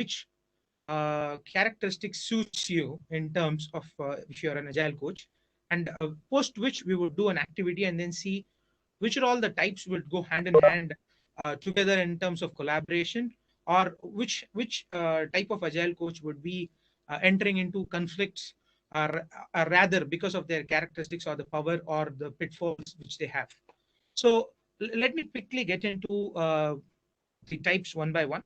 which characteristics suits you in terms of if you're an agile coach, and post which we would do an activity and then see which are all the types would go hand in hand together in terms of collaboration, or which type of agile coach would be entering into conflicts, or rather because of their characteristics or the power or the pitfalls which they have. So let me quickly get into the types one by one.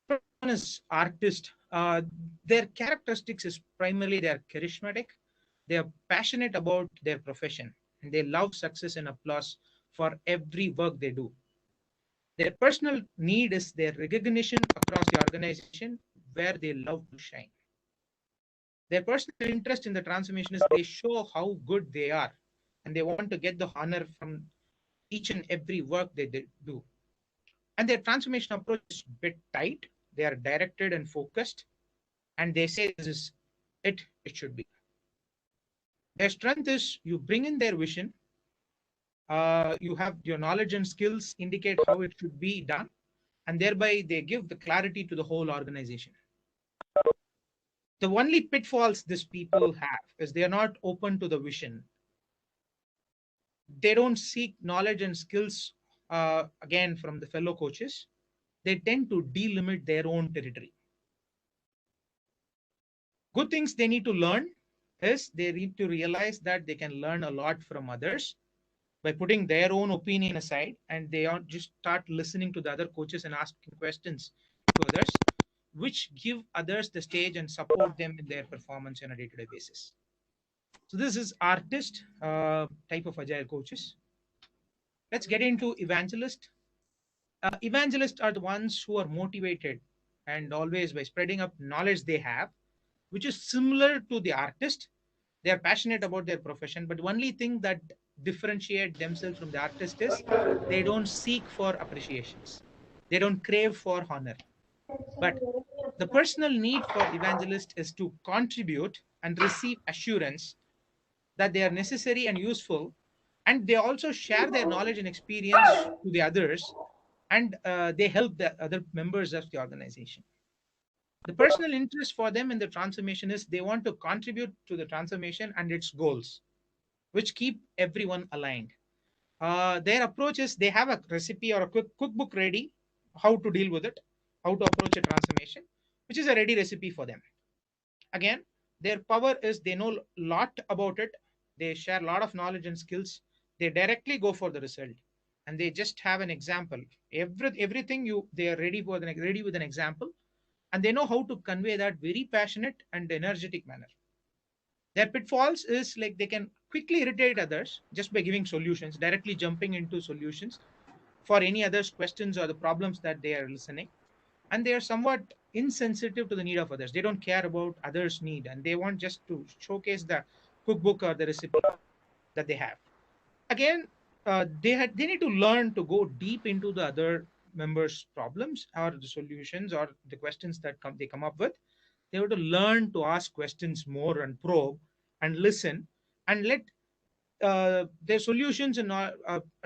First one is artist. Their characteristics is primarily they are charismatic, they are passionate about their profession, and they love success and applause for every work they do. Their personal need is their recognition across the organization where they love to shine. Their personal interest in the transformation is they show how good they are and they want to get the honor from each and every work they do. And their transformation approach is a bit tight. They are directed and focused, and they say this is it should be. Their strength is you bring in their vision, you have your knowledge and skills indicate how it should be done, and thereby they give the clarity to the whole organization. The only pitfalls these people have is they are not open to the vision. They don't seek knowledge and skills again from the fellow coaches. They tend to delimit their own territory. Good things they need to learn is they need to realize that they can learn a lot from others by putting their own opinion aside, and they just start listening to the other coaches and asking questions to others, which give others the stage and support them in their performance on a day-to-day basis. So this is artist type of agile coaches. Let's get into evangelist. Evangelists are the ones who are motivated and always by spreading up knowledge they have, which is similar to the artist. They are passionate about their profession, but the only thing that differentiate themselves from the artist is they don't seek for appreciations. They don't crave for honor. But the personal need for evangelist is to contribute and receive assurance that they are necessary and useful, and they also share their knowledge and experience to the others, and they help the other members of the organization. The personal interest for them in the transformation is they want to contribute to the transformation and its goals, which keep everyone aligned. Their approach is they have a recipe or a quick cookbook ready, how to deal with it, how to approach a transformation, which is a ready recipe for them. Again, their power is they know a lot about it, they share a lot of knowledge and skills, they directly go for the result, and they just have an example. Everything they are ready with an example, and they know how to convey that very passionate and energetic manner. Their pitfalls is like they can quickly irritate others just by giving solutions, directly jumping into solutions for any other's questions or the problems that they are listening. And they are somewhat insensitive to the need of others. They don't care about others' need, and they want just to showcase the cookbook or the recipe that they have. Again, they need to learn to go deep into the other members' problems or the solutions or the questions that they come up with. They have to learn to ask questions more and probe and listen, and let their solutions and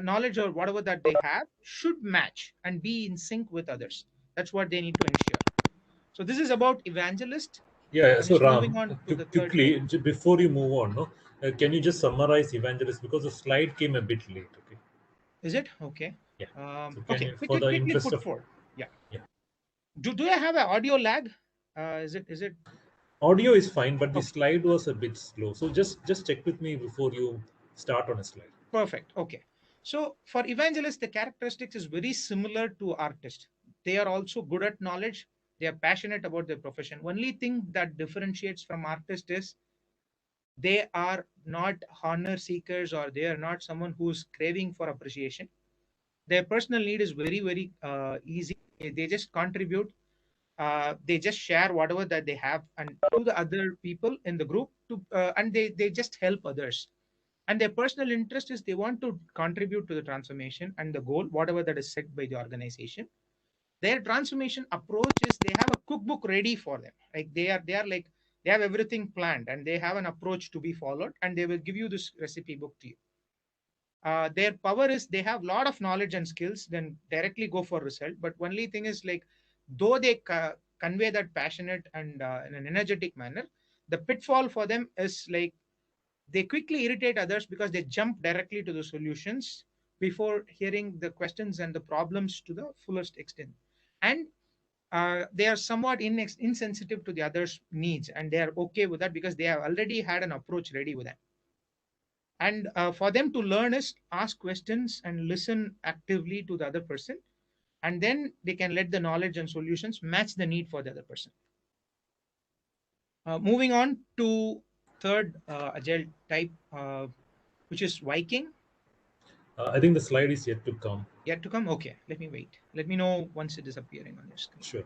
knowledge or whatever that they have should match and be in sync with others. That's what they need to ensure. So this is about evangelist. Yeah, I'm so just moving Ram, on to the third type. quickly, before you move on, no, can you just summarize evangelist because the slide came a bit late, okay? Is it okay? Yeah. So can Okay, you, for the quickly interest put of, forward. Yeah. yeah, Do I have an audio lag? Is it audio is fine, but the okay? slide was a bit slow. So just check with me before you start on a slide. Perfect. Okay. So for evangelists, the characteristics is very similar to artists. They are also good at knowledge. They are passionate about their profession. Only thing that differentiates from artists is they are not honor seekers, or they are not someone who's craving for appreciation. Their personal need is very easy. They just contribute. They just share whatever that they have and to the other people in the group and they just help others. And their personal interest is they want to contribute to the transformation and the goal whatever that is set by the organization. Their transformation approach is they have a cookbook ready for them. Like they are like they have everything planned and they have an approach to be followed, and they will give you this recipe book to you. Their power is they have a lot of knowledge and skills, then directly go for result. But only thing is like though they convey that passionate and in an energetic manner, the pitfall for them is like they quickly irritate others because they jump directly to the solutions before hearing the questions and the problems to the fullest extent. And they are somewhat insensitive to the others' needs, and they are okay with that because they have already had an approach ready with them. And for them to learn is ask questions and listen actively to the other person, and then they can let the knowledge and solutions match the need for the other person. Moving on to third agile type, which is Viking. I think the slide is yet to come. Yet to come. Okay, let me wait. Let me know once it is appearing on your screen. Sure.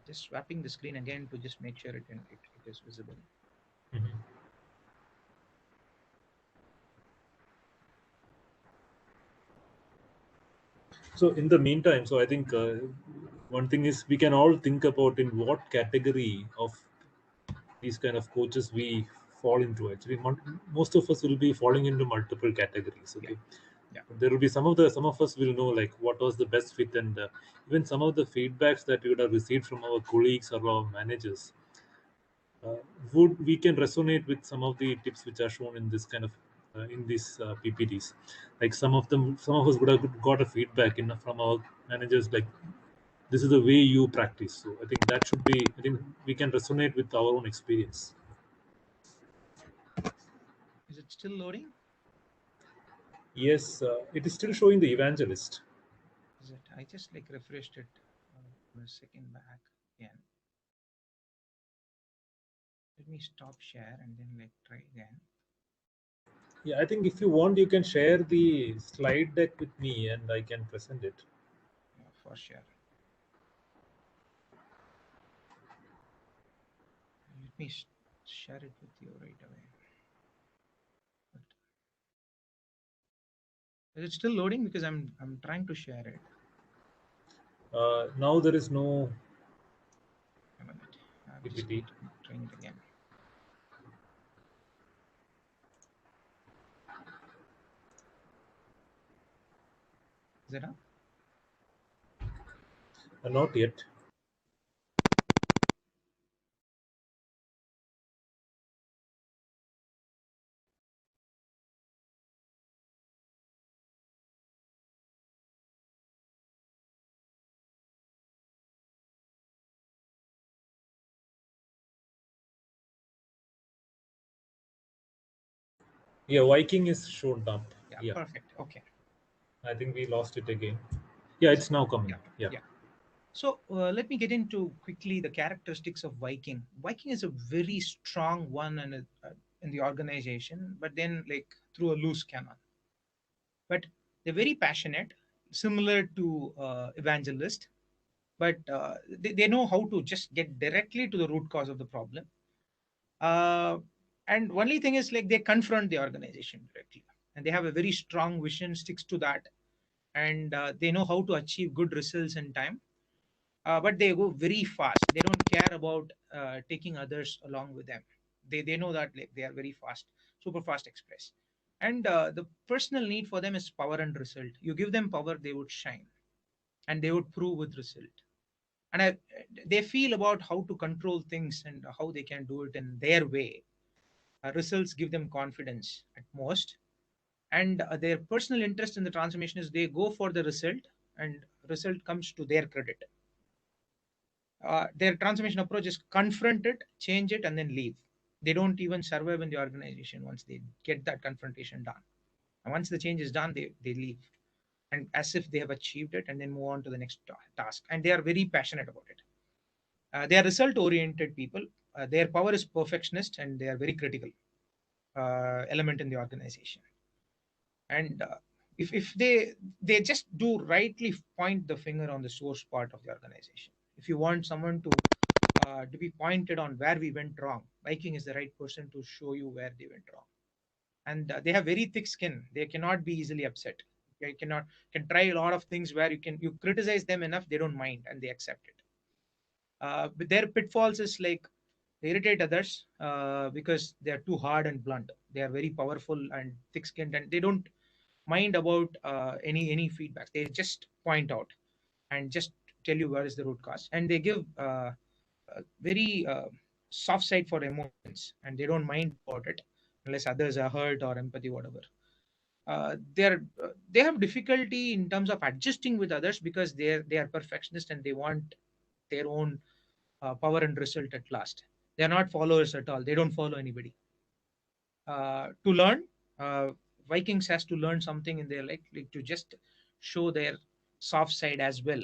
Just swapping the screen again to just make sure it is visible. Mhm. So in the meantime, so I think one thing is we can all think about in what category of these kind of coaches we fall into. Actually, most of us will be falling into multiple categories. Yeah, Okay, yeah, there will be some of us will know like what was the best fit, and even some of the feedbacks that we would have received from our colleagues or our managers uh, would we can resonate with some of the tips which are shown in this kind of in these PPTs. Like some of us would have got a feedback from our managers like this is the way you practice. So I think that should be. I think we can resonate with our own experience. is it still loading? Yes, it is still showing the evangelist. Is it? I just like refreshed it a second back again. Let me stop share and then like try again. Yeah, I think if you want, you can share the slide deck with me, and I can present it. Yeah, for sure. Let me share it with you right away. But is it still loading? Because I'm trying to share it. Now there is no A minute. I'm just PPT. trying it again. Is it up? Not yet. Yeah, Viking is shown up. Yeah, Yeah, perfect. Okay. I think we lost it again. Yeah, Is it's it? now coming. Yeah, Yeah. yeah. So let me get into quickly the characteristics of Viking. Viking is a very strong one in the organization, but then like through a loose cannon. But they're very passionate, similar to evangelist, but they know how to just get directly to the root cause of the problem. Uh, and only thing is like they confront the organization directly, and they have a very strong vision, sticks to that, and they know how to achieve good results in time. But they go very fast. They don't care about taking others along with them. They know that like they are very fast, super fast express. And the personal need for them is power and result. You give them power, they would shine, and they would prove with result. And they feel about how to control things and how they can do it in their way. Results give them confidence at most, and their personal interest in the transformation is they go for the result, and result comes to their credit. Their transformation approach is confront it, change it, and then leave. They don't even survive in the organization once they get that confrontation done. And once the change is done, they leave. And as if they have achieved it and then move on to the next task. And they are very passionate about it. They are result oriented people. Their power is perfectionist and they are very critical element in the organization. And if they just do rightly point the finger on the source part of the organization. If you want someone to be pointed on where we went wrong, Viking is the right person to show you where they went wrong. And they have very thick skin. They cannot be easily upset. They can try a lot of things where you criticize them enough, they don't mind and they accept it. But their pitfalls is like they irritate others because they are too hard and blunt. They are very powerful and thick-skinned, and they don't mind about any feedback. They just point out and just tell you where is the root cause, and they give very soft side for emotions, and they don't mind about it unless others are hurt or empathy, whatever. They have difficulty in terms of adjusting with others because they are perfectionist and they want their own power and result at last. They are not followers at all. They don't follow anybody. To learn, uh, Vikings has to learn something in their life, like to just show their soft side as well,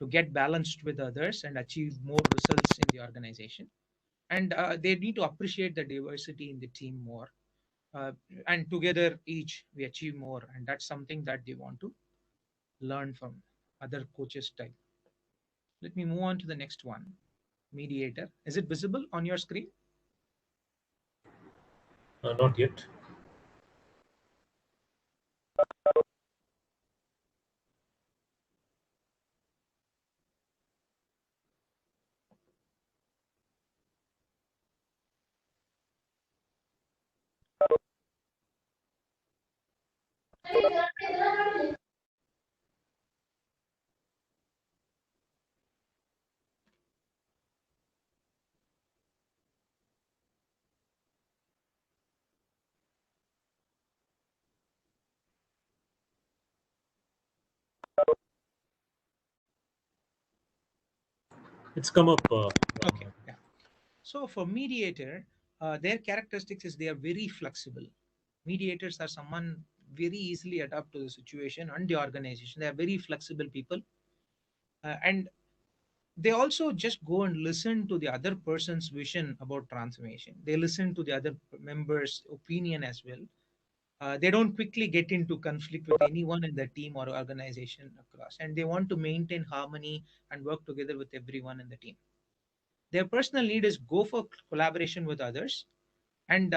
to get balanced with others and achieve more results in the organization. And they need to appreciate the diversity in the team more. Uh, and together, each we achieve more, and that's something that they want to learn from other coaches' style. Let me move on to the next one. Mediator. Is it visible on your screen? Not yet. It's come up, Okay. Ramanathan. Yeah. So for mediator, their characteristics is they are very flexible. Mediators are someone very easily adapt to the situation and the organization. They are very flexible people, and they also just go and listen to the other person's vision about transformation. They listen to the other members' opinion as well. They don't quickly get into conflict with anyone in the team or organization across, and they want to maintain harmony and work together with everyone in the team. Their personal need is go for collaboration with others, and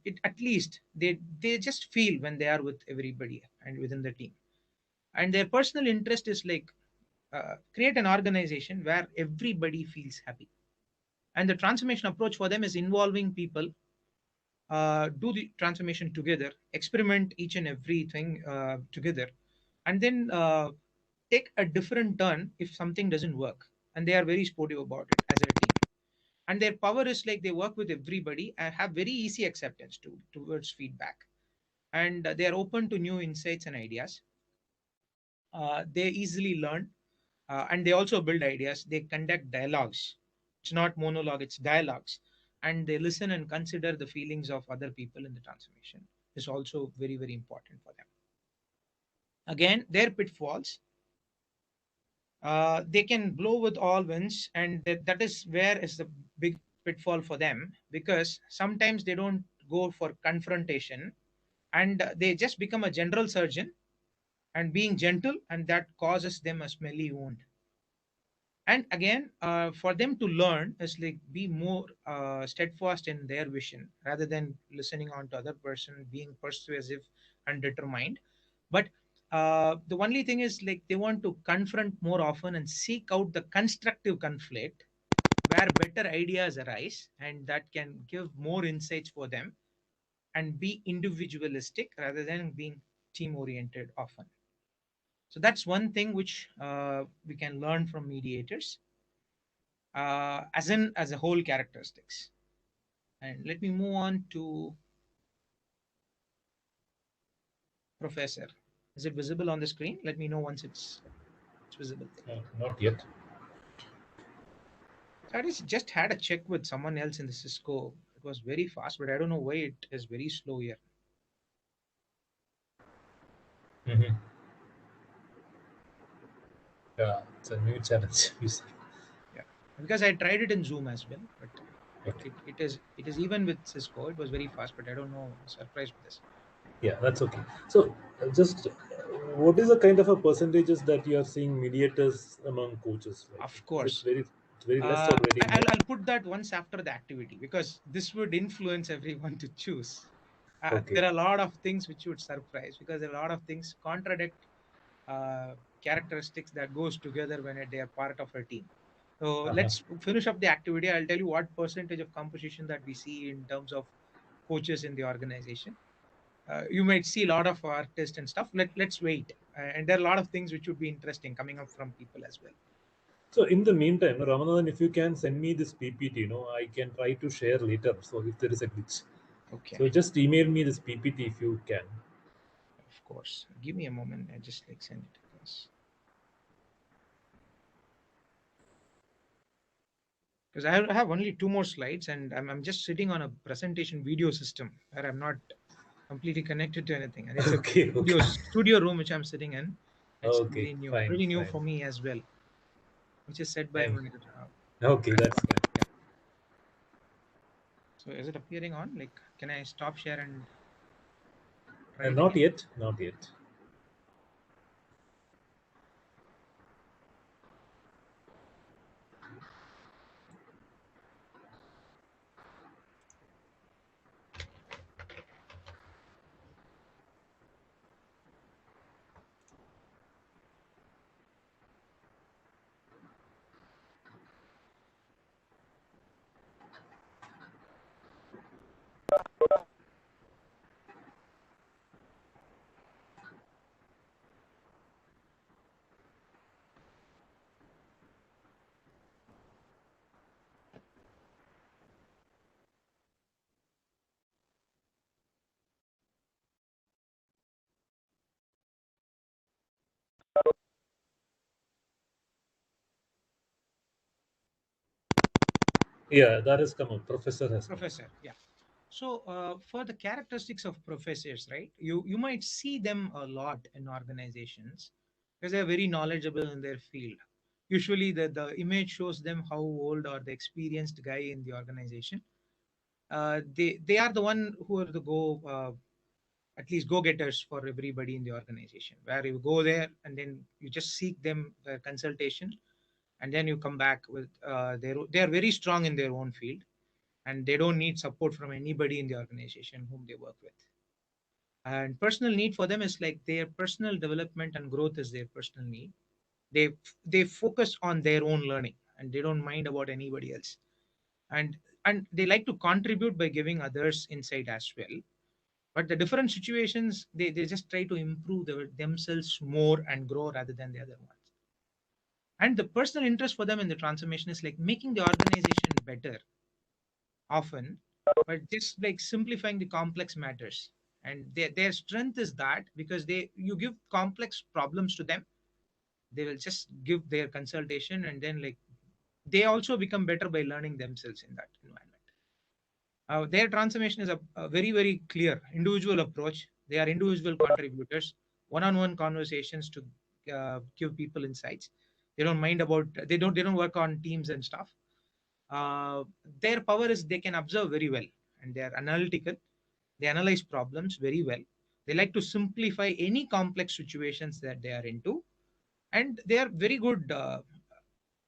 it at least they just feel when they are with everybody and within the team. And their personal interest is like create an organization where everybody feels happy. And the transformation approach for them is involving people, do the transformation together, experiment each and everything together, and then take a different turn if something doesn't work. And they are very sportive about it as a team. And their power is like they work with everybody and have very easy acceptance towards feedback. And they are open to new insights and ideas. They easily learn, and they also build ideas. They conduct dialogues. It's not monologue, it's dialogues. And they listen and consider the feelings of other people in the transformation. Is also very, very important for them. Again, their pitfalls, they can blow with all winds, and that is where is the big pitfall for them, because sometimes they don't go for confrontation, and they just become a general surgeon and being gentle, and that causes them a smelly wound. And again, for them to learn is like be more steadfast in their vision rather than listening on to other person, being persuasive and determined. But the only thing is like they want to confront more often and seek out the constructive conflict where better ideas arise, and that can give more insights for them, and be individualistic rather than being team oriented often. So that's one thing which we can learn from mediators, as a whole characteristics. And let me move on to Professor. Is it visible on the screen? Let me know once it's visible. Not yet. So I just had a check with someone else in the Cisco. It was very fast, but I don't know why it is very slow here. Hmm. Yeah, it's a new challenge. You see. Yeah, because I tried it in Zoom as well, but Okay. it is even with Cisco. It was very fast, but I don't know. I'm surprised with this. Yeah, that's okay. So, just what is the kind of a percentages that you are seeing mediators among coaches? Like, Of is it course, very less or very more? I'll put that once after the activity because this would influence everyone to choose. Okay. There are a lot of things which would surprise because there are a lot of things contradict uh, characteristics that goes together when they are part of a team. So Uh-huh. let's finish up the activity. I'll tell you what percentage of composition that we see in terms of coaches in the organization. You might see a lot of artists and stuff. Let's wait. And there are a lot of things which would be interesting coming up from people as well. So in the meantime, Ramanathan, if you can send me this PPT, I can try to share later. So if there is a glitch, Okay, so just email me this PPT if you can. of course. Give me a moment. I just like send it across. Because I have only two more slides and I'm just sitting on a presentation video system where I'm not completely connected to anything. And it's a Okay, okay, studio room which I'm sitting in. It's okay, fine, pretty new fine. for me as well, which is set by And my okay, that's grandfather. fine. Yeah. So is it appearing on? Like, can I stop share and try it Not again? yet, not yet. Yeah, that has come up. Professor has come up. Professor, yeah. So for the characteristics of professors, right? You might see them a lot in organizations because they're very knowledgeable in their field. Usually the image shows them how old or the experienced guy in the organization. They are the one who are the go at least go getters for everybody in the organization, where you go there and then you just seek them consultation, and then you come back with they are very strong in their own field, and they don't need support from anybody in the organization whom they work with. And personal need for them is like their personal development and growth is their personal need. They focus on their own learning and they don't mind about anybody else. And they like to contribute by giving others insight as well. But the different situations, they just try to improve themselves more and grow rather than the other ones. And the personal interest for them in the transformation is like making the organization better often, but just like simplifying the complex matters. And their strength is that because you give complex problems to them, they will just give their consultation, and then like they also become better by learning themselves in that environment. Their transformation is a very very clear individual approach. They are individual contributors, one-on-one conversations to give people insights. They don't mind about they don't work on teams and stuff. uh, their power is they can observe very well, and they are analytical. They analyze problems very well. They like to simplify any complex situations that they are into, and they are very good,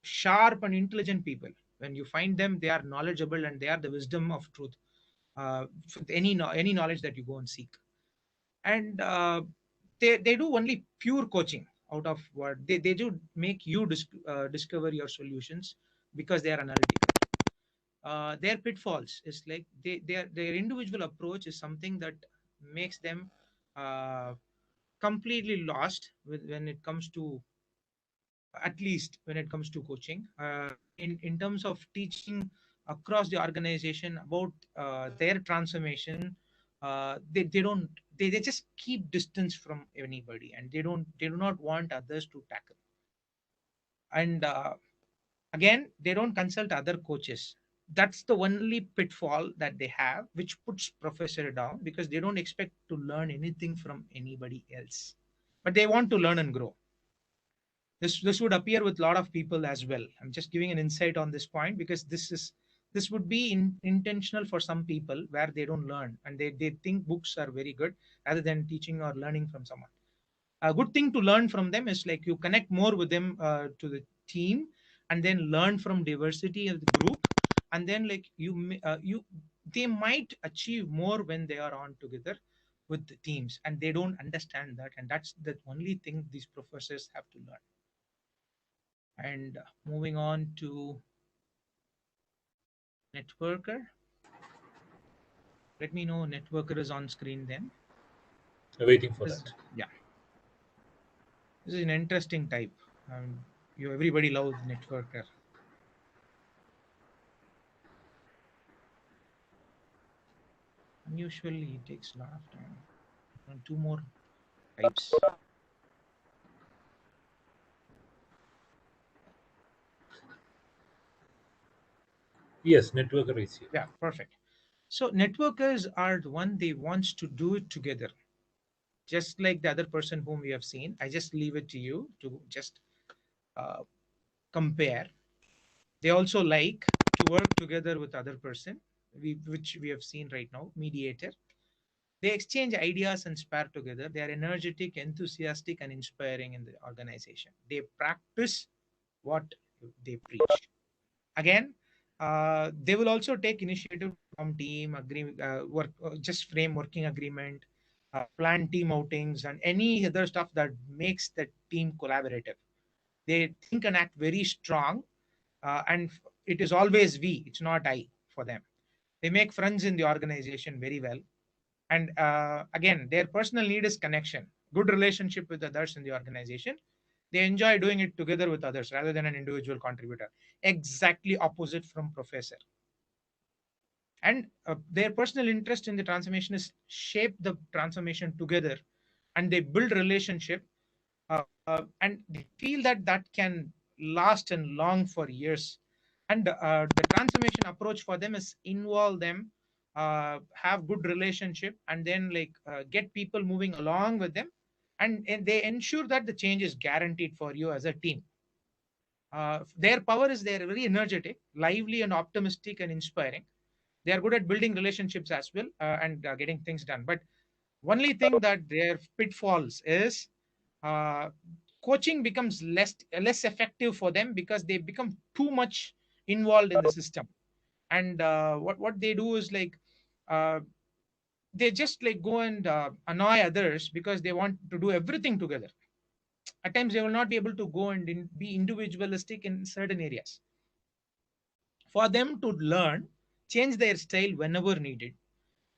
sharp and intelligent people. When you find them, they are knowledgeable and they are the wisdom of truth, for any knowledge that you go and seek. And they do only pure coaching out of what they do make you discover your solutions because they are analytical. Their pitfalls is like their individual approach is something that makes them uh, completely lost when it comes to, at least when it comes to coaching, in terms of teaching across the organization about their transformation. They don't they just keep distance from anybody, and they do not want others to tackle. And again, they don't consult other coaches. That's the only pitfall that they have, which puts professor down, because they don't expect to learn anything from anybody else, but they want to learn and grow. This would appear with a lot of people as well. I'm just giving an insight on this point because this would be intentional for some people where they don't learn, and they think books are very good rather than teaching or learning from someone. A good thing to learn from them is like you connect more with them, to the team, and then learn from diversity of the group. And then like you they might achieve more when they are on together with the teams, and they don't understand that, and that's the only thing these professors have to learn. And moving on to networker. Let me know networker is on screen then. Waiting for This, that. yeah, this is an interesting type. Um, everybody loves networker. Unusually, it takes a lot of time. And two more types. Yes, networker is here. Yeah, perfect. So networkers are the one they wants to do it together, just like the other person whom we have seen. I just leave it to you to just uh, compare. They also like to work together with other person, which we have seen right now, mediator. They exchange ideas and spare together. They are energetic, enthusiastic, and inspiring in the organization. They practice what they preach. Again, they will also take initiative from team agree work, just frame working agreement, plan team outings, and any other stuff that makes the team collaborative. They think and act very strong, and it is always we, it's not I for them. They make friends in the organization very well, and again, their personal need is connection, good relationship with others in the organization. They enjoy doing it together with others rather than an individual contributor. Exactly opposite from professor. And their personal interest in the transformation is shape the transformation together, and they build relationship, and they feel that that can last and long for years. And the transformation approach for them is involve them, have good relationship, and then like get people moving along with them, and they ensure that the change is guaranteed for you as a team. Their power is they're very energetic, lively, and optimistic and inspiring. They are good at building relationships as well, and getting things done. But only thing that their pitfalls is uh, coaching becomes less effective for them because they become too much involved in the system. And what they do is like uh, they just like go and annoy others because they want to do everything together. At times they will not be able to go and be individualistic in certain areas. For them to learn, change their style whenever needed.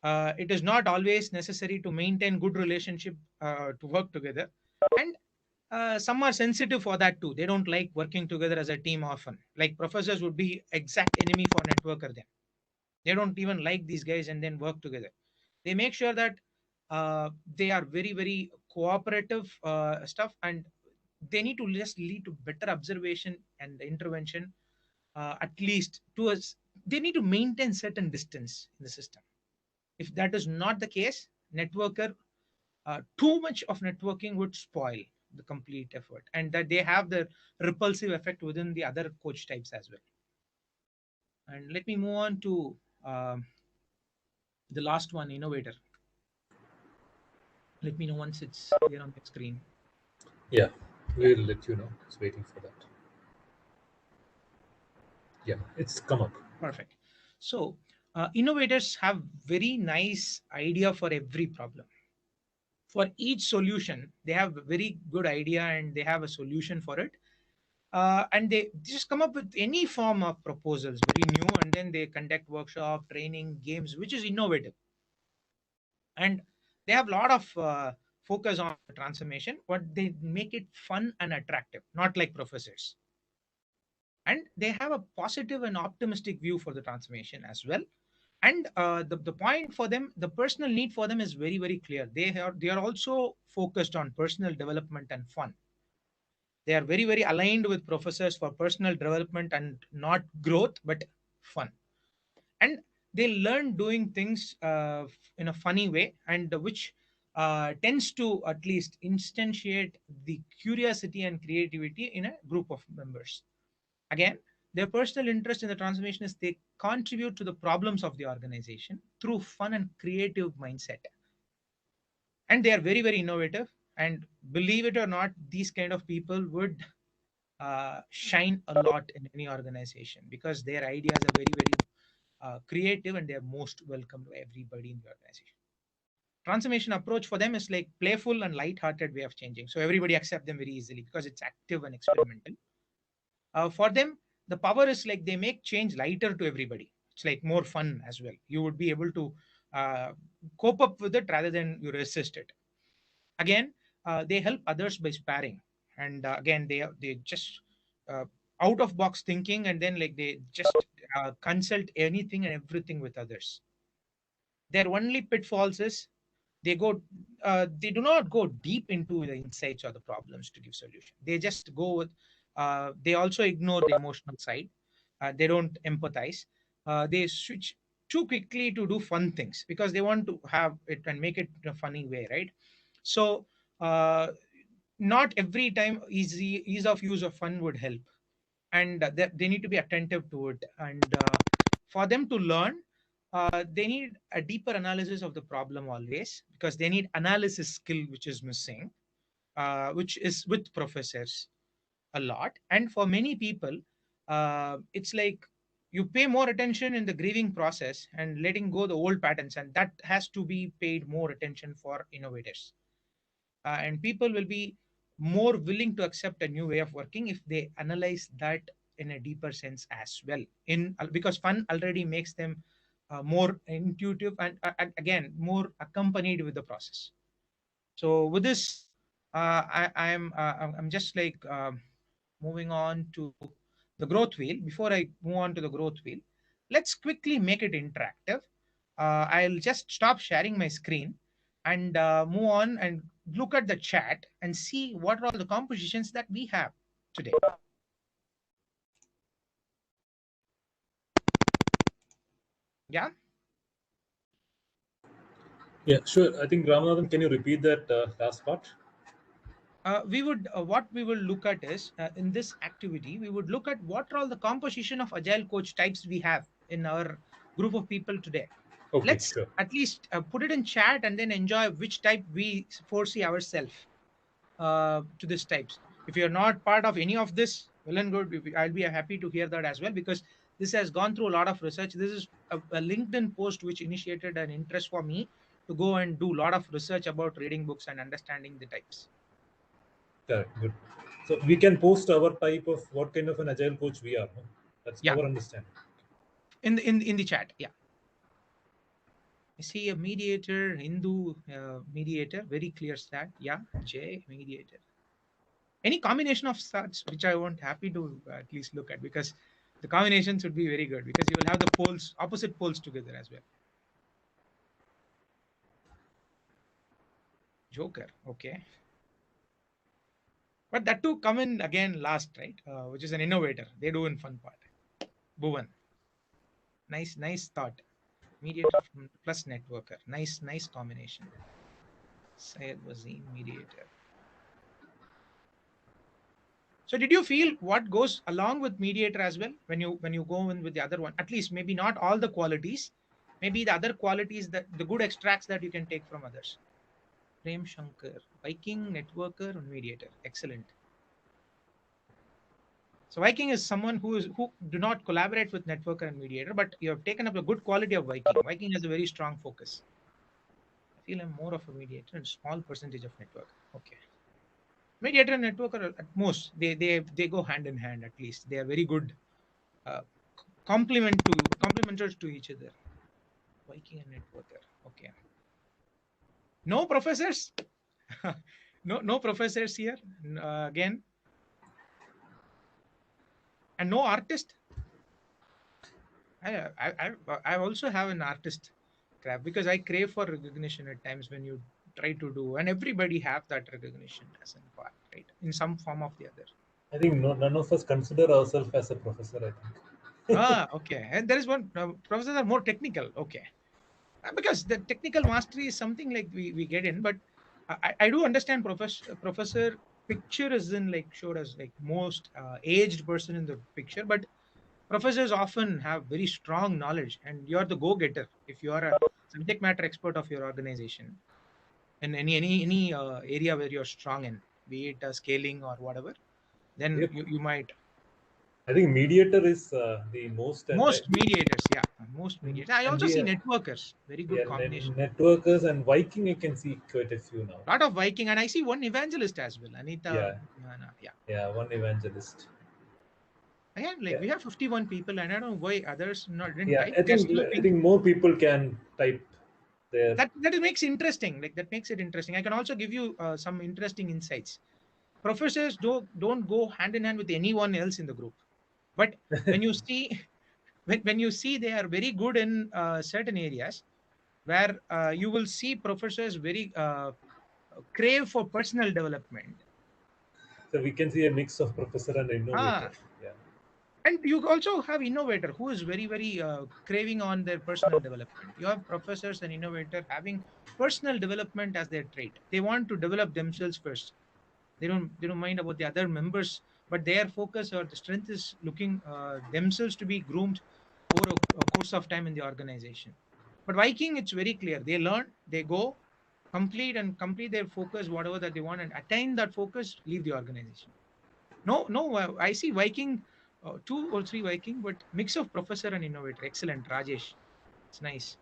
It is not always necessary to maintain good relationship to work together. And some are sensitive for that too. They don't like working together as a team often. Like professors would be exact enemy for networker then. They don't even like these guys and then work together. They make sure that they are very, very cooperative stuff, and they need to just lead to better observation and intervention, at least to us. They need to maintain certain distance in the system. If that is not the case, networker, too much of networking would spoil the complete effort, and that they have the repulsive effect within the other coach types as well. And let me move on to the last one, innovator. Let me know once it's there on the screen. Yeah, Yeah, we'll let you know. Just waiting for that. Yeah, it's come up. perfect. So innovators have very nice idea for every problem. For each solution, they have a very good idea and they have a solution for it. And they just come up with any form of proposals, very new, and then they conduct workshop, training, games, which is innovative. And they have a lot of focus on transformation, but they make it fun and attractive, not like professors. And they have a positive and optimistic view for the transformation as well. And the point for them, the personal need for them is very, very clear. They are also focused on personal development and fun. They are very, very aligned with professors for personal development and not growth but fun. And they learn doing things in a funny way, and which tends to at least instantiate the curiosity and creativity in a group of members. Again, their personal interest in the transformation is they contribute to the problems of the organization through fun and creative mindset. And they are very, very innovative. And believe it or not, these kind of people would shine a lot in any organization because their ideas are very, very creative, and they are most welcome to everybody in the organization. Transformation approach for them is like playful and light-hearted way of changing, so everybody accept them very easily because it's active and experimental. For them, the power is like they make change lighter to everybody. It's like more fun as well. You would be able to uh, cope up with it rather than you resist it. Again, they help others by sparring, and again they just uh, out of box thinking, and then like they just consult anything and everything with others. Their only pitfalls is they do not go deep into the insights or the problems to give solution. They just go with they also ignore the emotional side. They don't empathize. They switch too quickly to do fun things because they want to have it and make it in a funny way, right? So uh, not every time ease of use of fun would help, and they need to be attentive to it. And for them to learn, they need a deeper analysis of the problem always, because they need analysis skill, which is missing, which is with professors a lot. And for many people, it's like you pay more attention in the grieving process and letting go the old patterns, and that has to be paid more attention for innovators. And people will be more willing to accept a new way of working if they analyze that in a deeper sense as well, in because fun already makes them more intuitive, and again more accompanied with the process. So with this, I'm just like moving on to the growth wheel. Before I move on to the growth wheel, let's quickly make it interactive. I'll just stop sharing my screen and move on and look at the chat and see what are all the compositions that we have today. Yeah. Yeah, sure. I think Ramanathan, can you repeat that last part? We would what we will look at is in this activity we would look at what are all the composition of agile coach types we have in our group of people today. Okay, Let's sure. at least put it in chat and then enjoy which type we foresee ourselves to this types. If you're not part of any of this, well and good. I'll be happy to hear that as well, because this has gone through a lot of research. This is a LinkedIn post which initiated an interest for me to go and do a lot of research about reading books and understanding the types. Correct. Good. So we can post our type of what kind of an agile coach we are. No? That's Yeah, our understanding. in the chat. Yeah, I see a mediator, Hindu mediator, very clear stat. Yeah, J mediator. Any combination of such, which I want happy to at least look at, because the combinations would be very good because you will have the poles, opposite poles together as well. Joker, okay, but that too come in again last, right? Which is an innovator. They do in fun part. Bhuvan, nice thought. Mediator plus networker, nice combination. Syed Wazim, mediator. So did you feel what goes along with mediator as well when you go in with the other one? At least maybe not all the qualities, maybe the other qualities, that the good extracts that you can take from others. Prem Shankar, Viking, networker, and mediator. Excellent. So Viking is someone who do not collaborate with networker and mediator, but you have taken up a good quality of Viking. Viking has a very strong focus. I feel I'm more of a mediator and small percentage of networker. Okay. Mediator and networker at most they go hand in hand. At least they are very good uh, complementers to each other. Viking and networker. Okay. No professors. No professors here again, and no artist. I also have an artist crap because I crave for recognition at times when you try to do, and everybody have that recognition as in part, right, in some form of the other. I think none of us consider ourselves as a professor. I think. Ah, okay. And there is one professors are more technical. Okay. Because the technical mastery is something like we get in, but I do understand professor picture is in like showed as like most aged person in the picture, but professors often have very strong knowledge, and you're the go-getter if you are a subject matter expert of your organization in any area where you're strong in, be it scaling or whatever. Then Yep. you might. I think mediator is the most, and Most mediators, yeah, most mediators. I and also see the networkers, very yeah, good combination. networkers and Viking. I can see quite a few now. Lot of Viking, and I see one evangelist as well, Anita. Yeah, Yeah, yeah, one evangelist. We have 51 people, and I don't know why others didn't Yeah, type. They're still I being think more people can type there. that it makes interesting. Like that makes it interesting. I can also give you some interesting insights. Professors don't go hand in hand with anyone else in the group, but when you see when you see they are very good in certain areas where you will see professors very crave for personal development. So we can see a mix of professor and innovator. Ah, Yeah. and you also have innovator who is very craving on their personal development. You have professors and innovator having personal development as their trait. They want to develop themselves first. They don't mind about the other members, but their focus or the strength is looking themselves to be groomed over a course of time in the organization. But Viking, it's very clear. They learn, they go, complete their focus, whatever that they want, and attain that focus, leave the organization. No, I see Viking, two or three Viking, but mix of professor and innovator. Excellent, Rajesh. It's nice.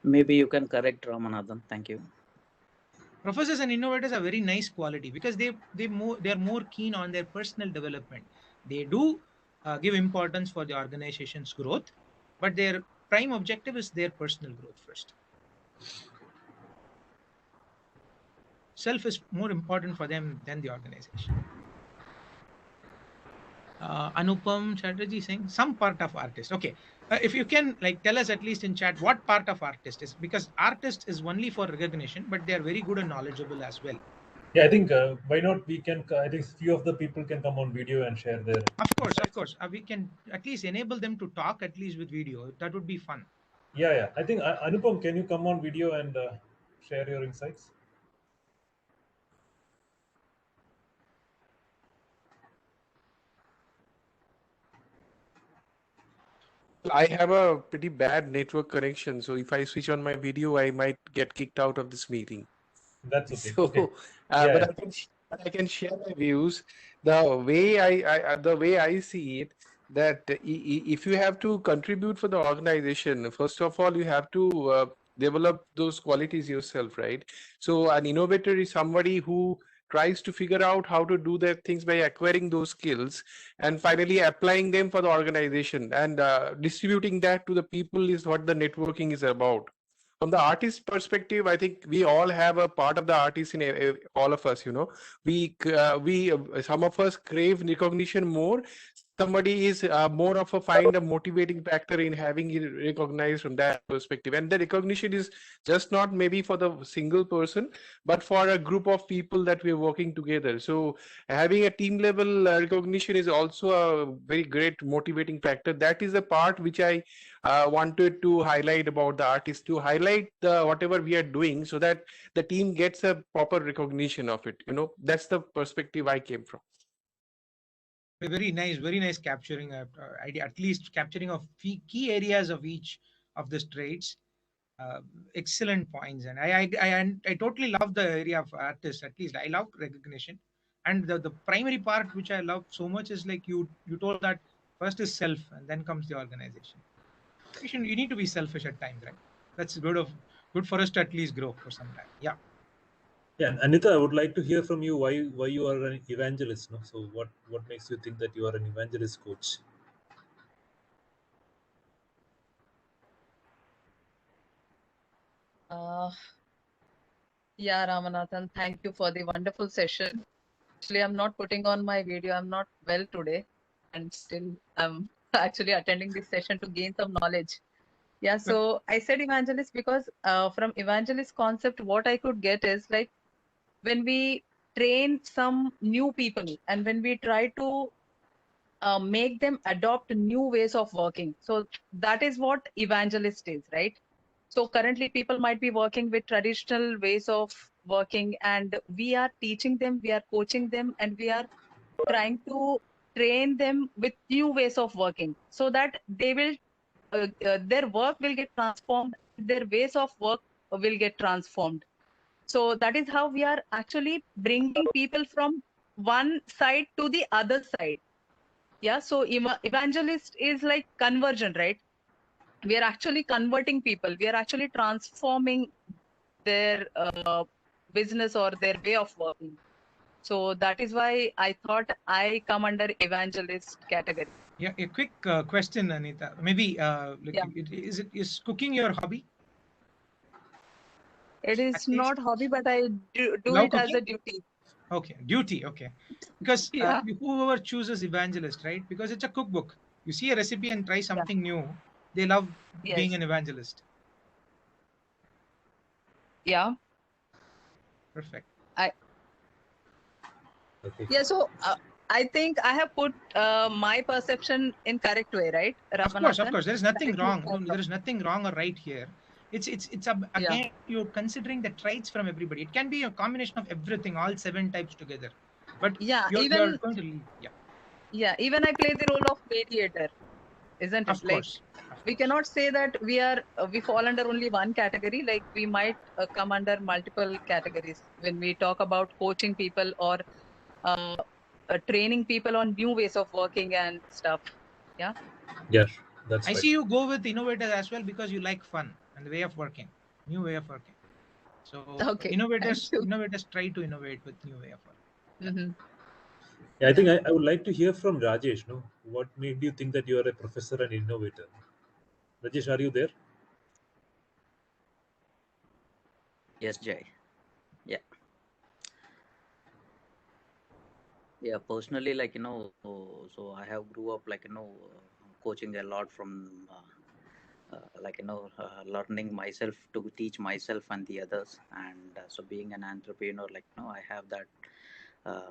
Maybe you can correct Ramanathan. Thank you. Professors and innovators are very nice quality because they are more keen on their personal development. They do give importance for the organization's growth, but their prime objective is their personal growth first. Self is more important for them than the organization. Anupam Chatterjee saying some part of artist. Okay, if you can tell us at least in chat what part of artist is, because artist is only for recognition, but they are very good and knowledgeable as well. Yeah, I think why not we can. I think few of the people can come on video and share their Of insights. course, we can at least enable them to talk at least with video. That would be fun. Yeah, yeah. I think Anupam, can you come on video and share your insights? I have a pretty bad network connection, so if I switch on my video, I might get kicked out of this meeting. That's okay. Okay. So, Yeah, but yeah. I can share my views. The way the way I see it, that if you have to contribute for the organization, first of all, you have to develop those qualities yourself, right? So, an innovator is somebody who tries to figure out how to do their things by acquiring those skills and finally applying them for the organization, and distributing that to the people is what the networking is about. From the artist perspective, I think we all have a part of the artist in all of us. We some of us crave recognition more. Somebody is more of a find a motivating factor in having it recognized from that perspective, and the recognition is just not maybe for the single person, but for a group of people that we're working together. So having a team level recognition is also a very great motivating factor. That is the part which I wanted to highlight about the artist, to highlight the whatever we are doing so that the team gets a proper recognition of it. That's the perspective I came from. Very nice capturing idea, at least capturing of key areas of each of the traits. Uh, Excellent points, and I totally love the area of artists. At least I love recognition, and the primary part which I love so much is like you told that first is self and then comes the organization. You need to be selfish at times, right? That's good for us to at least grow for some time. Yeah. Yeah, and Anita, I would like to hear from you why you are an evangelist. No? So what makes you think that you are an evangelist coach? Uh, yeah, Ramanathan, thank you for the wonderful session. Actually, I'm not putting on my video. I'm not well today, and still I'm actually attending this session to gain some knowledge. Yeah, so I said evangelist because from evangelist concept, what I could get is like when we train some new people and when we try to make them adopt new ways of working. So that is what evangelist is, right? So currently people might be working with traditional ways of working, and we are teaching them, we are coaching them, and we are trying to train them with new ways of working so that they will their work will get transformed, their ways of work will get transformed. So that is how we are actually bringing people from one side to the other side. Yeah, so evangelist is like conversion, right? We are actually converting people, we are actually transforming their business or their way of working. So that is why I thought I come under evangelist category. Yeah, a quick question, Anita. Maybe like, Yeah. is cooking your hobby? It At is least not hobby, but I do love it as cooking. a duty. Okay, duty. Okay, because Yeah. whoever chooses evangelist, right? Because it's a cookbook. You see a recipe and try Yeah. something new. They love being Yes. an evangelist. Yeah. Perfect. Okay. Yeah. So I think I have put my perception in correct way, right, Of Ramanathan? course. There is nothing Correctly wrong. No, follow. there is nothing wrong or right here. It's Yeah. again you're considering the traits from everybody. It can be a combination of everything, all 7 types together. But Yeah. you're going to leave. Yeah, Even I play the role of mediator, isn't it? of Like course. we cannot say that we fall under only one category. Like we might come under multiple categories when we talk about coaching people or uh, training people on new ways of working and stuff. Yeah. Yeah, that's I right. see you go with innovators as well because you like fun and the way of working, new way of working. So Okay. Thank you. innovators try to innovate with new way of working. Yeah. Hmm. Yeah, I Yeah. think I would like to hear from Rajesh. No, what made you think that you are a professor and innovator? Rajesh, are you there? Yes, Jay. Yeah. Yeah. Personally, so I have grew up coaching a lot from learning myself to teach myself and the others, and so being an entrepreneur, I have that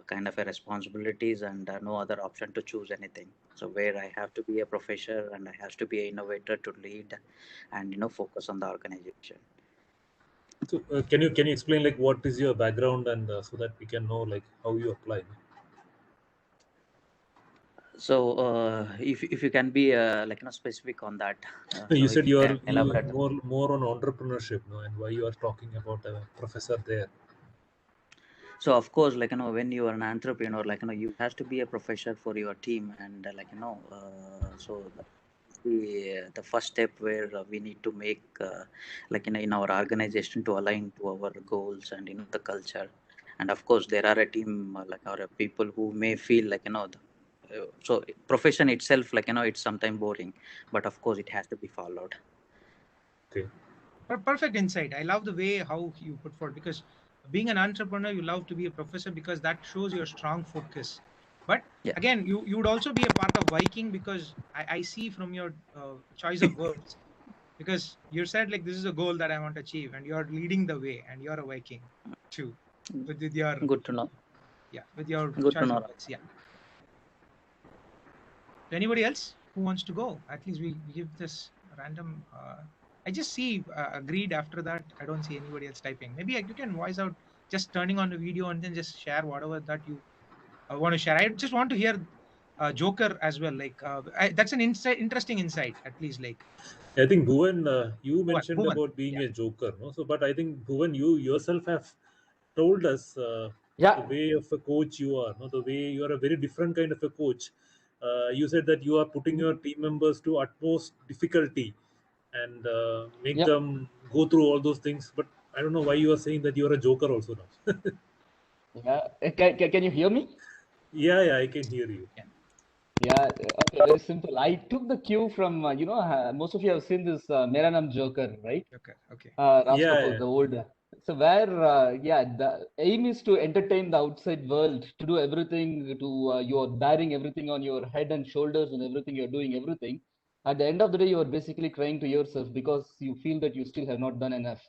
kind of a responsibilities and no other option to choose anything. So where I have to be a professor and I have to be an innovator to lead and focus on the organization. So can you explain like what is your background and so that we can know like how you apply? So if you can be specific on that, No, so you if said you can you elaborate. more on entrepreneurship, no, and why you are talking about a professor there. So of course, when you are an entrepreneur, you have to be a professor for your team, and so the first step where we need to make in our organization to align to our goals and the culture. And of course there are a team or people who may feel so profession itself it's sometimes boring, but of course it has to be followed. Okay. Perfect insight. I love the way how you put forward because being an entrepreneur, you love to be a professor because that shows your strong focus. But Yeah. again, you would also be a part of Viking because I see from your choice of words because you said like this is a goal that I want to achieve and you're leading the way and you're a Viking too with your Good to know. with your Good to choice know, of words. Yeah. Anybody else who wants to go? At least we give this random. I just see agreed after that. I don't see anybody else typing. Maybe you can voice out just turning on the video and then just share whatever that you want to share. I just want to hear Joker as well. Like that's an interesting insight. At least like I think Bhuvan, you Bhuvan. mentioned Bhuvan. about being Yeah. a joker, no? So, but I think Bhuvan, you yourself have told us the Yeah, way of a coach you are, no? The way you are a very different kind of a coach. You said that you are putting your team members to utmost difficulty and make yeah, them go through all those things. But I don't know why you are saying that you are a joker also now. yeah. Can you hear me? Yeah, I can hear you. Yeah. Yeah, okay, very simple. I took the cue from, most of you have seen this Mera Naam Joker, right? Joker. Okay. Raj Kapoor, Yeah. the old. So where, the aim is to entertain the outside world, to do everything, you're bearing everything on your head and shoulders and everything, you're doing everything. At the end of the day, you are basically crying to yourself because you feel that you still have not done enough.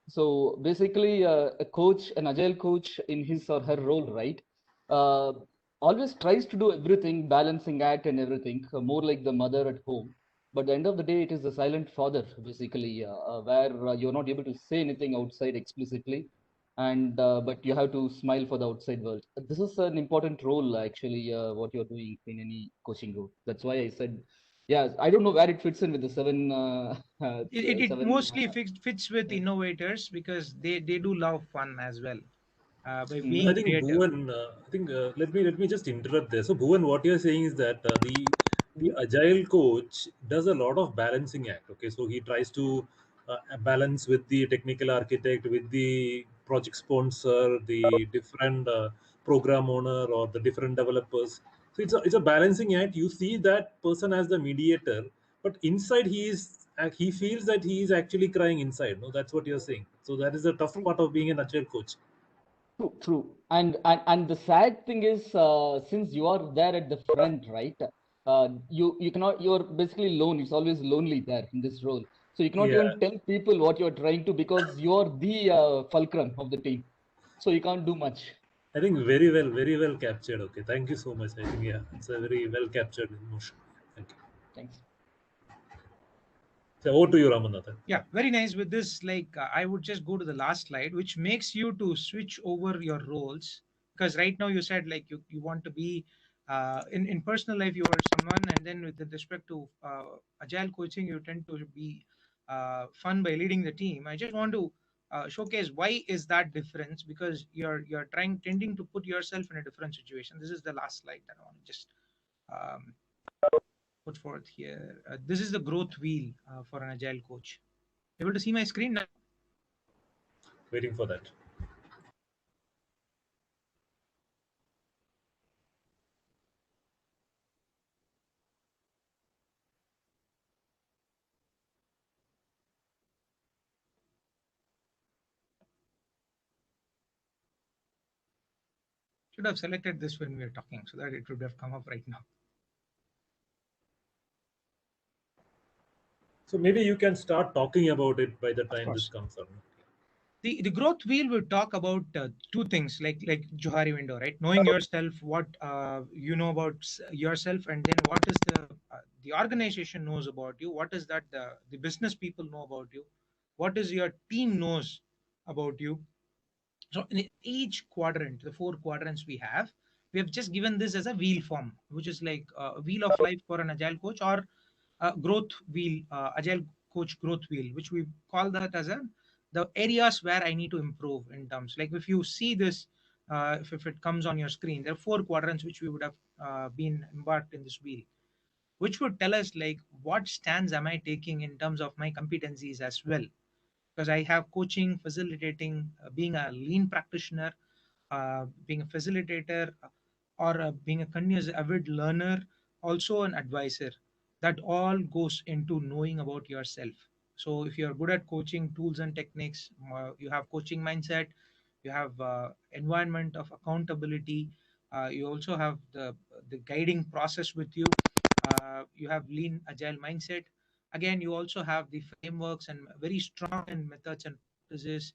So basically, a coach, an agile coach in his or her role, right? Uh, Always tries to do everything, balancing act and everything, more like the mother at home. But at the end of the day, it is the silent father, basically, where you're not able to say anything outside explicitly, and but you have to smile for the outside world. This is an important role, actually, what you're doing in any coaching role. That's why I said, yeah, I don't know where it fits in with the seven, It seven. mostly fits with innovators because they do love fun as well by Mm, I being think creative. Bhuvan, I think let me just interrupt there. So Bhuvan, what you're saying is that the agile coach does a lot of balancing act. Okay, so he tries to balance with the technical architect, with the project sponsor, the different program owner or the different developers. So it's a balancing act. You see that person as the mediator, but inside he feels that he is actually crying inside. No, that's what you're saying. So that is the tough True, part of being an agile coach. true, true. And the sad thing is, since you are there at the front, right? You cannot. You're basically lone. It's always lonely there in this role. So you cannot Yeah, even tell people what you're trying to, because you're the fulcrum of the team. So you can't do much. I think very well captured. Okay, thank you so much. I think yeah, it's a very well captured emotion. Thank you. Thanks. So over to you, Ramanathan. Yeah, very nice. With this, I would just go to the last slide, which makes you to switch over your roles. Because right now you said like you want to be in personal life you are someone, and then with respect to agile coaching you tend to be fun by leading the team. I just want to showcase why is that difference, because you're tending to put yourself in a different situation. This is the last slide that I want to just um, put forth here. This is the growth wheel for an agile coach. Able to see my screen now? Waiting for that. Should have selected this when we were talking so that it would have come up right now. So maybe you can start talking about it by the Of time this course. comes up. The growth wheel will talk about two things like Johari window, right? Knowing yourself, what you know about yourself, and then what is the organization knows about you. What is that the business people know about you? What is your team knows about you? So in each quadrant, the four quadrants we have just given this as a wheel form, which is like a wheel of life for an agile coach, or a growth wheel, agile coach growth wheel, which we call that as the areas where I need to improve in terms. Like if you see this, if it comes on your screen, there are four quadrants which we would have been embarked in this wheel, which would tell us like what stands am I taking in terms of my competencies as well, because I have coaching, facilitating, being a lean practitioner, being a facilitator, or being a continuous avid learner, also an advisor. That all goes into knowing about yourself. So if you're good at coaching tools and techniques, you have coaching mindset, you have environment of accountability, you also have the guiding process with you, you have lean agile mindset. Again, you also have the frameworks and very strong in methods and practices.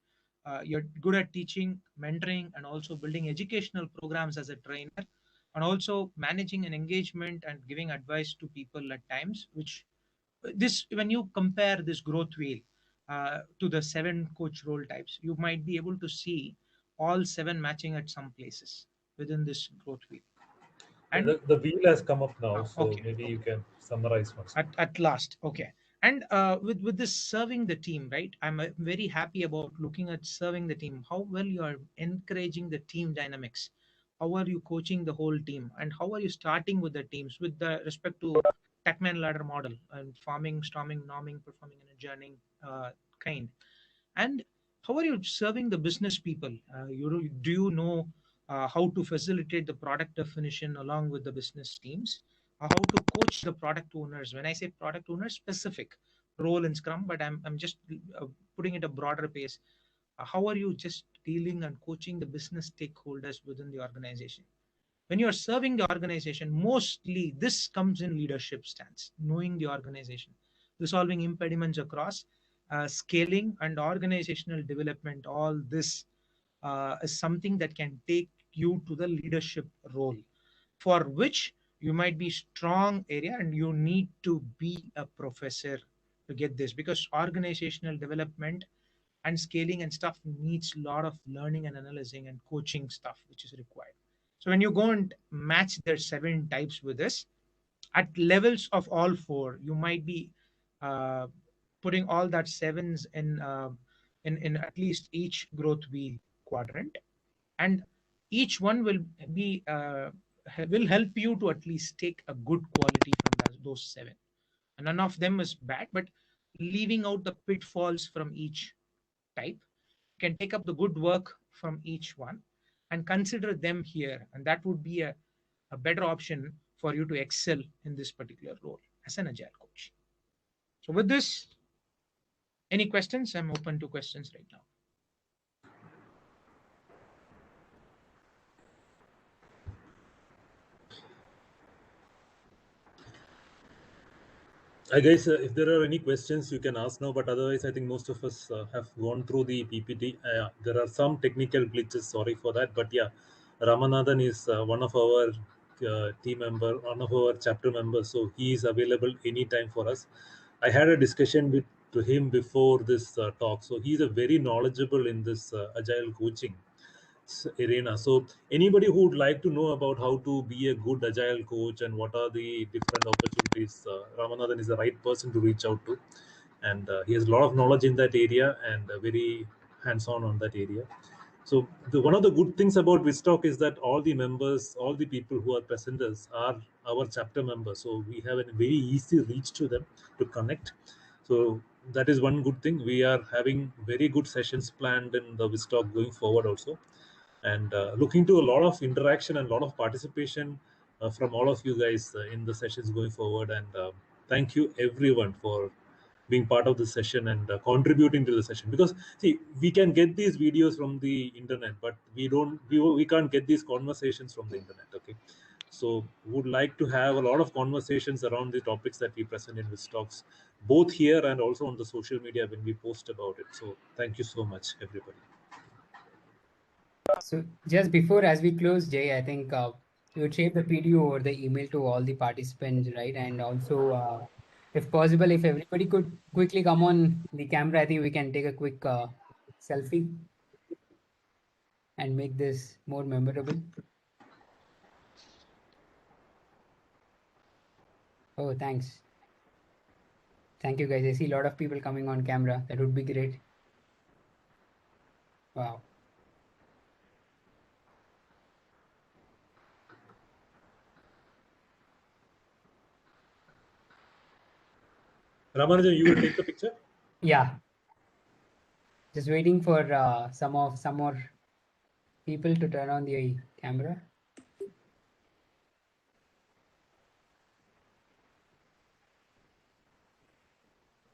You're good at teaching, mentoring, and also building educational programs as a trainer, and also managing an engagement and giving advice to people at times. Which this, when you compare this growth wheel to the seven coach role types, you might be able to see all seven matching at some places within this growth wheel. And The wheel has come up now, so okay, maybe you can summarize once. at last, okay. And with this serving the team, right, I'm very happy about looking at serving the team, how well you are encouraging the team dynamics, how are you coaching the whole team, and how are you starting with the teams with the respect to Techman ladder model and farming, storming, norming, performing, and adjourning kind. And how are you serving the business people? Do you know how to facilitate the product definition along with the business teams? How to coach the product owners? When I say product owners, specific role in Scrum, but I'm just putting it a broader pace. How are you just dealing and coaching the business stakeholders within the organization? When you're serving the organization, mostly this comes in leadership stance, knowing the organization, resolving impediments across, scaling and organizational development. All this is something that can take you to the leadership role, for which you might be strong area and you need to be a professor to get this, because organizational development and scaling and stuff needs a lot of learning and analyzing and coaching stuff which is required. So when you go and match their seven types with this at levels of all four, you might be uh, putting all that sevens in at least each growth wheel quadrant, and each one will be will help you to at least take a good quality from those seven. And none of them is bad, but leaving out the pitfalls from each type, you can take up the good work from each one, and consider them here. And that would be a better option for you to excel in this particular role as an agile coach. So with this, any questions? I'm open to questions right now. Guys, if there are any questions, you can ask now. But otherwise, I think most of us have gone through the PPT. There are some technical glitches. Sorry for that. But yeah, Ramanathan is one of our team member, one of our chapter members. So he is available anytime for us. I had a discussion with to him before this talk. So he's a very knowledgeable in this agile coaching arena. So anybody who would like to know about how to be a good agile coach and what are the different opportunities, Ramanathan is the right person to reach out to, and he has a lot of knowledge in that area and very hands-on that area. So one of the good things about Whiztalk is that all the members, all the people who are presenters are our chapter members. So we have a very easy reach to them to connect. So that is one good thing. We are having very good sessions planned in the Whiztalk going forward also, and looking to a lot of interaction and a lot of participation from all of you guys in the sessions going forward. And thank you everyone for being part of the session and contributing to the session, because see, we can get these videos from the internet, but we can't get these conversations from the internet. Okay, so would like to have a lot of conversations around the topics that we present in Whiztalks, both here and also on the social media when we post about it. So thank you so much everybody. So just before, as we close, Jay, I think you would share the PDF or the email to all the participants, right? And also, if possible, if everybody could quickly come on the camera, I think we can take a quick selfie and make this more memorable. Oh, thanks. Thank you, guys. I see a lot of people coming on camera. That would be great. Wow. Ramanathan, you will take the picture? Yeah. Just waiting for some more people to turn on the camera.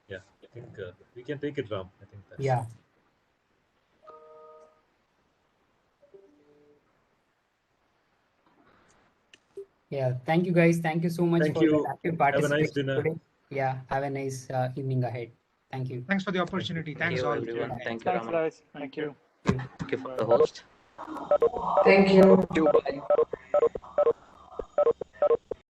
Yeah, I think we can take it, Ram. I think that's... Yeah. Yeah, thank you guys. Thank you so much Thank for you. that active Have a nice participation dinner. today. Yeah, have a nice evening ahead. Thank you. Thanks for the opportunity. Thank Thanks you, all. everyone. Yeah. Thank you, Thanks, Raman. guys. Thank you. Thank you. Thank you for the host. Thank you. Bye.